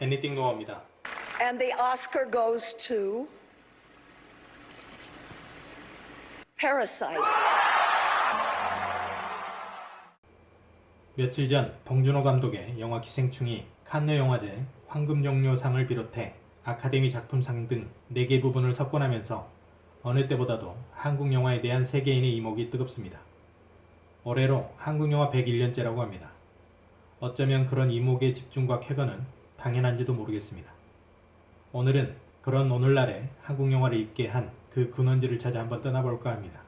애니띵 노어입니다. And the Oscar goes to Parasite. 며칠 전 봉준호 감독의 영화 기생충이 칸느 영화제 황금종려상을 비롯해 아카데미 작품상 등 4개 부분을 석권하면서 어느 때보다도 한국 영화에 대한 세계인의 이목이 뜨겁습니다. 올해로 한국 영화 101년째라고 합니다. 어쩌면 그런 이목의 집중과 쾌거는 당연한지도 모르겠습니다. 오늘은 그런 오늘날의 한국 영화를 잊게 한 그 근원지를 찾아 한번 떠나볼까 합니다.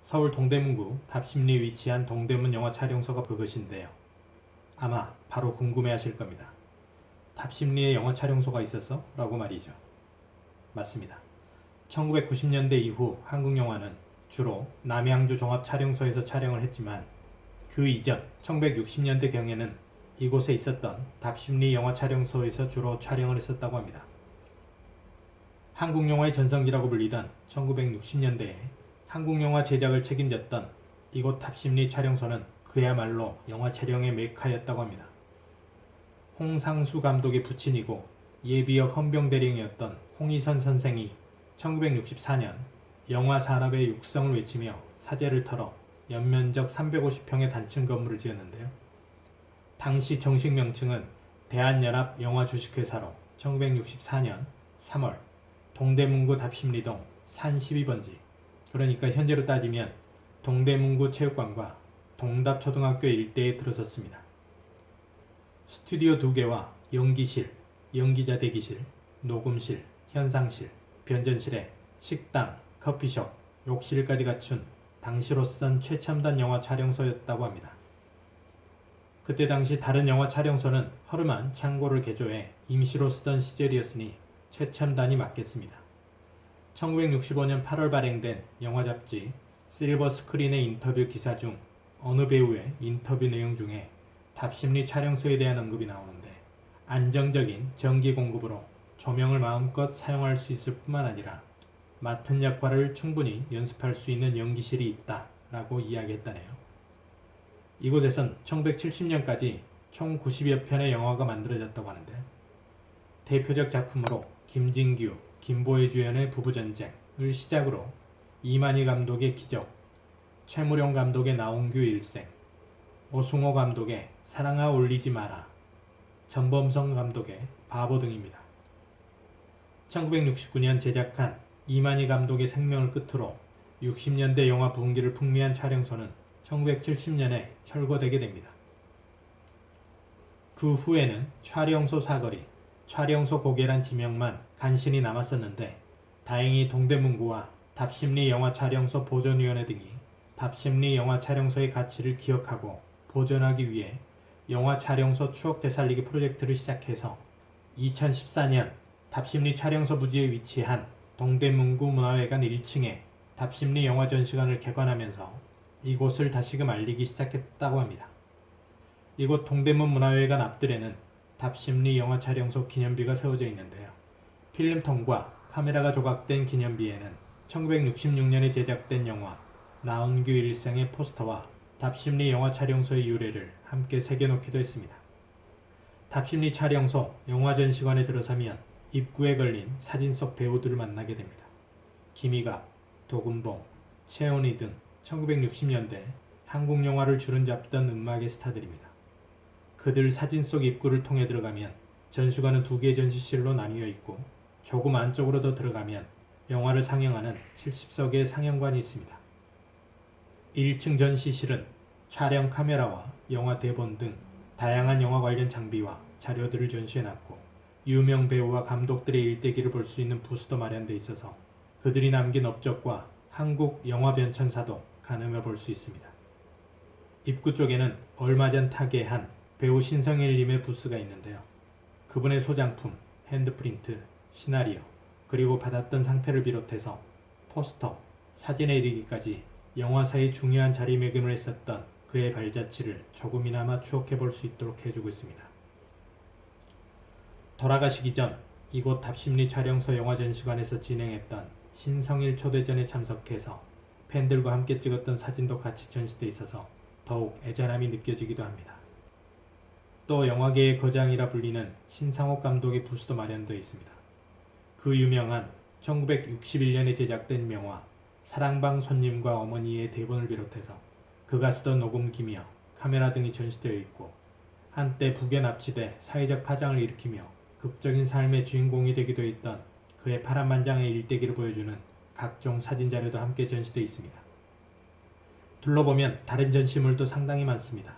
서울 동대문구 답심리에 위치한 동대문 영화 촬영소가 그것인데요. 아마 바로 궁금해하실 겁니다. 답심리에 영화 촬영소가 있었어? 라고 말이죠. 맞습니다. 1990년대 이후 한국 영화는 주로 남양주 종합촬영소에서 촬영을 했지만 그 이전 1960년대경에는 이곳에 있었던 답심리 영화 촬영소에서 주로 촬영을 했었다고 합니다. 한국 영화의 전성기라고 불리던 1960년대에 한국 영화 제작을 책임졌던 이곳 답심리 촬영소는 그야말로 영화 촬영의 메카였다고 합니다. 홍상수 감독의 부친이고 예비역 헌병대령이었던 홍희선 선생이 1964년 영화 산업의 육성을 외치며 사제를 털어 연면적 350평의 단층 건물을 지었는데요. 당시 정식 명칭은 대한연합 영화주식회사로 1964년 3월 동대문구 답심리동 산 12번지, 그러니까 현재로 따지면 동대문구 체육관과 동답초등학교 일대에 들어섰습니다. 스튜디오 2개와 연기실, 연기자 대기실, 녹음실, 현상실, 변전실에 식당, 커피숍, 욕실까지 갖춘 당시로선 최첨단 영화 촬영소였다고 합니다. 그때 당시 다른 영화 촬영소는 허름한 창고를 개조해 임시로 쓰던 시절이었으니 최첨단이 맞겠습니다. 1965년 8월 발행된 영화 잡지 실버 스크린의 인터뷰 기사 중 어느 배우의 인터뷰 내용 중에 답심리 촬영소에 대한 언급이 나오는데, 안정적인 전기 공급으로 조명을 마음껏 사용할 수 있을 뿐만 아니라 맡은 역할을 충분히 연습할 수 있는 연기실이 있다 라고 이야기했다네요. 이곳에선 1970년까지 총 90여 편의 영화가 만들어졌다고 하는데, 대표적 작품으로 김진규, 김보혜 주연의 부부전쟁을 시작으로 이만희 감독의 기적, 최무룡 감독의 나홍규 일생, 오승호 감독의 사랑아 올리지 마라, 전범성 감독의 바보 등입니다. 1969년 제작한 이만희 감독의 생명을 끝으로 60년대 영화 분기를 풍미한 촬영소는 1970년에 철거되게 됩니다. 그 후에는 촬영소 사거리, 촬영소 고개란 지명만 간신히 남았었는데, 다행히 동대문구와 답심리 영화 촬영소 보존위원회 등이 답심리 영화 촬영소의 가치를 기억하고 보존하기 위해 영화 촬영소 추억 되살리기 프로젝트를 시작해서 2014년 답심리 촬영소 부지에 위치한 동대문구 문화회관 1층에 답심리 영화 전시관을 개관하면서 이곳을 다시금 알리기 시작했다고 합니다. 이곳 동대문 문화회관 앞뜰에는 답심리 영화 촬영소 기념비가 세워져 있는데요. 필름통과 카메라가 조각된 기념비에는 1966년에 제작된 영화 나홍규 일생의 포스터와 답심리 영화 촬영소의 유래를 함께 새겨놓기도 했습니다. 답심리 촬영소 영화 전시관에 들어서면 입구에 걸린 사진 속 배우들을 만나게 됩니다. 김희갑, 도금봉, 최은희 등 1960년대 한국 영화를 주름잡던 음악의 스타들입니다. 그들 사진 속 입구를 통해 들어가면 전시관은 2개의 전시실로 나뉘어 있고, 조금 안쪽으로 더 들어가면 영화를 상영하는 70석의 상영관이 있습니다. 1층 전시실은 촬영 카메라와 영화 대본 등 다양한 영화 관련 장비와 자료들을 전시해놨고, 유명 배우와 감독들의 일대기를 볼 수 있는 부스도 마련돼 있어서 그들이 남긴 업적과 한국 영화 변천사도 가늠해 볼 수 있습니다. 입구 쪽에는 얼마 전 타계한 배우 신성일님의 부스가 있는데요. 그분의 소장품, 핸드프린트, 시나리오, 그리고 받았던 상패를 비롯해서 포스터, 사진에 이르기까지 영화사의 중요한 자리매김을 했었던 그의 발자취를 조금이나마 추억해 볼 수 있도록 해주고 있습니다. 돌아가시기 전 이곳 답심리 촬영소 영화전시관에서 진행했던 신성일 초대전에 참석해서 팬들과 함께 찍었던 사진도 같이 전시돼 있어서 더욱 애잔함이 느껴지기도 합니다. 또 영화계의 거장이라 불리는 신상옥 감독의 부스도 마련되어 있습니다. 그 유명한 1961년에 제작된 명화 사랑방 손님과 어머니의 대본을 비롯해서 그가 쓰던 녹음기며 카메라 등이 전시되어 있고 한때 북에 납치돼 사회적 파장을 일으키며 극적인 삶의 주인공이 되기도 했던 그의 파란만장의 일대기를 보여주는 각종 사진자료도 함께 전시되어 있습니다. 둘러보면 다른 전시물도 상당히 많습니다.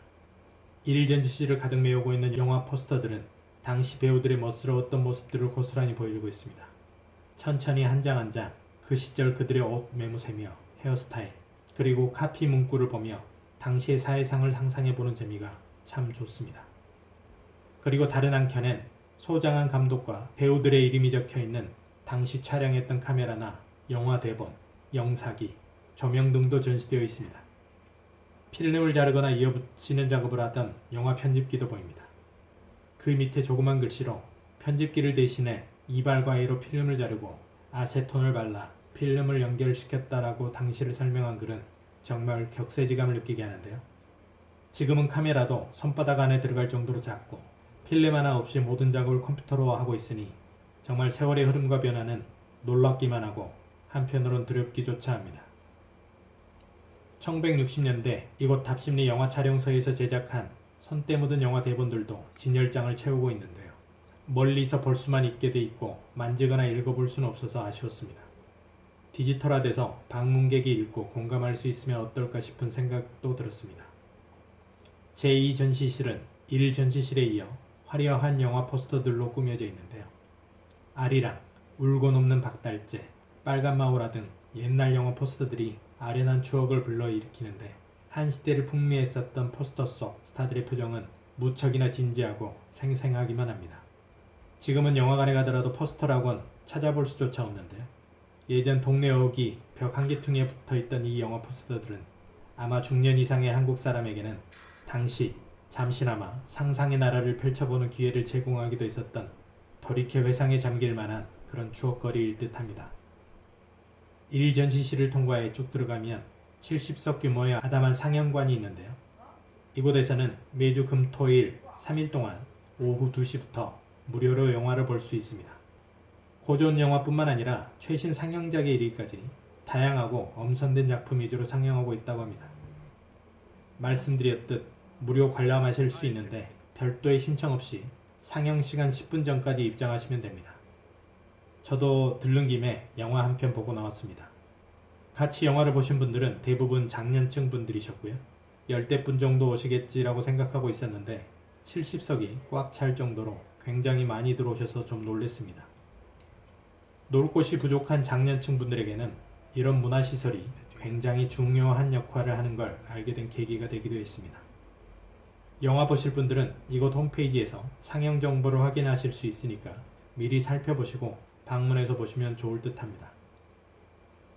일일 전시실을 가득 메우고 있는 영화 포스터들은 당시 배우들의 멋스러웠던 모습들을 고스란히 보여주고 있습니다. 천천히 한 장 한 장 그 시절 그들의 옷 매무새며 헤어스타일 그리고 카피 문구를 보며 당시의 사회상을 상상해보는 재미가 참 좋습니다. 그리고 다른 한켠엔 소장한 감독과 배우들의 이름이 적혀있는 당시 촬영했던 카메라나 영화 대본, 영사기, 조명 등도 전시되어 있습니다. 필름을 자르거나 이어붙이는 작업을 하던 영화 편집기도 보입니다. 그 밑에 조그만 글씨로 편집기를 대신해 이발과이로 필름을 자르고 아세톤을 발라 필름을 연결시켰다라고 당시를 설명한 글은 정말 격세지감을 느끼게 하는데요. 지금은 카메라도 손바닥 안에 들어갈 정도로 작고 필름 하나 없이 모든 작업을 컴퓨터로 하고 있으니 정말 세월의 흐름과 변화는 놀랍기만 하고 한편으론 두렵기조차 합니다. 1960년대 이곳 답심리 영화 촬영소에서 제작한 손때 묻은 영화 대본들도 진열장을 채우고 있는데요. 멀리서 볼 수만 있게 돼 있고 만지거나 읽어볼 수는 없어서 아쉬웠습니다. 디지털화돼서 방문객이 읽고 공감할 수 있으면 어떨까 싶은 생각도 들었습니다. 제2 전시실은 1 전시실에 이어 화려한 영화 포스터들로 꾸며져 있는데요. 아리랑, 울고 돕는 박달재, 빨간 마오라 등 옛날 영화 포스터들이 아련한 추억을 불러일으키는데 한 시대를 풍미했었던 포스터 속 스타들의 표정은 무척이나 진지하고 생생하기만 합니다. 지금은 영화관에 가더라도 포스터라곤 찾아볼 수조차 없는데요. 예전 동네 어귀 벽 한개퉁이에 붙어있던 이 영화 포스터들은 아마 중년 이상의 한국 사람에게는 당시 잠시나마 상상의 나라를 펼쳐보는 기회를 제공하기도 했었던 돌이켜 회상에 잠길 만한 그런 추억거리일 듯합니다. 1 전시실을 통과해 쭉 들어가면 70석 규모의 아담한 상영관이 있는데요. 이곳에서는 매주 금, 토, 일 3일 동안 오후 2시부터 무료로 영화를 볼 수 있습니다. 고전 영화뿐만 아니라 최신 상영작에 이르기까지 다양하고 엄선된 작품 위주로 상영하고 있다고 합니다. 말씀드렸듯 무료 관람하실 수 있는데 별도의 신청 없이 상영 시간 10분 전까지 입장하시면 됩니다. 저도 들른 김에 영화 한 편 보고 나왔습니다. 같이 영화를 보신 분들은 대부분 장년층 분들이셨고요. 10대분 정도 오시겠지라고 생각하고 있었는데 70석이 꽉 찰 정도로 굉장히 많이 들어오셔서 좀 놀랬습니다. 놀 곳이 부족한 장년층 분들에게는 이런 문화시설이 굉장히 중요한 역할을 하는 걸 알게 된 계기가 되기도 했습니다. 영화 보실 분들은 이곳 홈페이지에서 상영 정보를 확인하실 수 있으니까 미리 살펴보시고 방문해서 보시면 좋을 듯 합니다.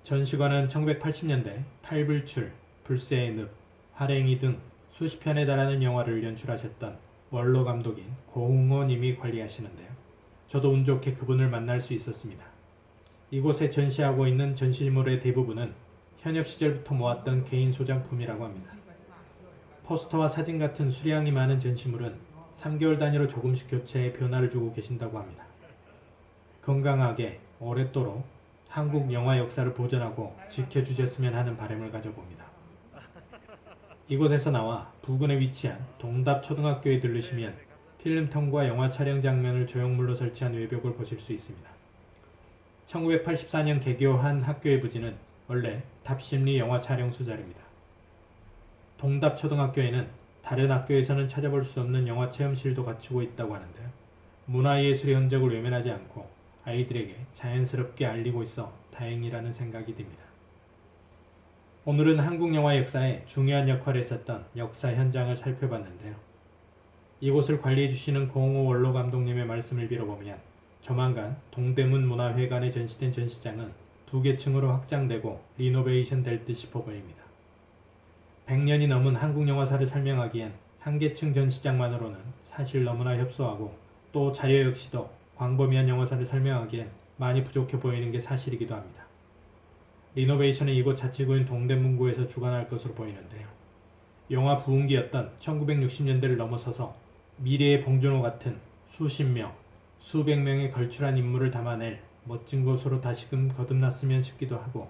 전시관은 1980년대 팔불출, 불새의 늪, 활행이 등 수십 편에 달하는 영화를 연출하셨던 원로 감독인 고흥호 님이 관리하시는데요. 저도 운 좋게 그분을 만날 수 있었습니다. 이곳에 전시하고 있는 전시물의 대부분은 현역 시절부터 모았던 개인 소장품이라고 합니다. 포스터와 사진 같은 수량이 많은 전시물은 3개월 단위로 조금씩 교체해 변화를 주고 계신다고 합니다. 건강하게 오랫도록 한국 영화 역사를 보존하고 지켜주셨으면 하는 바람을 가져봅니다. 이곳에서 나와 부근에 위치한 동답초등학교에 들르시면 필름통과 영화 촬영 장면을 조형물로 설치한 외벽을 보실 수 있습니다. 1984년 개교한 학교의 부지는 원래 답심리 영화 촬영소 자리입니다. 동답초등학교에는 다른 학교에서는 찾아볼 수 없는 영화 체험실도 갖추고 있다고 하는데요. 문화예술의 흔적을 외면하지 않고 아이들에게 자연스럽게 알리고 있어 다행이라는 생각이 듭니다. 오늘은 한국 영화 역사에 중요한 역할을 했었던 역사 현장을 살펴봤는데요. 이곳을 관리해주시는 고흥호 원로 감독님의 말씀을 빌어보면 조만간 동대문 문화회관에 전시된 전시장은 2개 층으로 확장되고 리노베이션 될 듯 싶어 보입니다. 100년이 넘은 한국 영화사를 설명하기엔 1개층 전시장만으로는 사실 너무나 협소하고 또 자료 역시도 광범위한 영화사를 설명하기엔 많이 부족해 보이는 게 사실이기도 합니다. 리노베이션은 이곳 자치구인 동대문구에서 주관할 것으로 보이는데요. 영화 부흥기였던 1960년대를 넘어서서 미래의 봉준호 같은 수십 명, 수백 명의 걸출한 인물을 담아낼 멋진 곳으로 다시금 거듭났으면 싶기도 하고,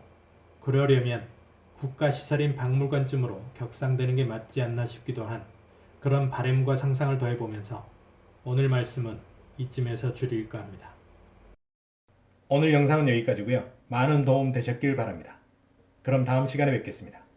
그러려면 국가시설인 박물관쯤으로 격상되는 게 맞지 않나 싶기도 한 그런 바램과 상상을 더해보면서 오늘 말씀은 이쯤에서 줄일까 합니다. 오늘 영상은 여기까지고요. 많은 도움 되셨길 바랍니다. 그럼 다음 시간에 뵙겠습니다.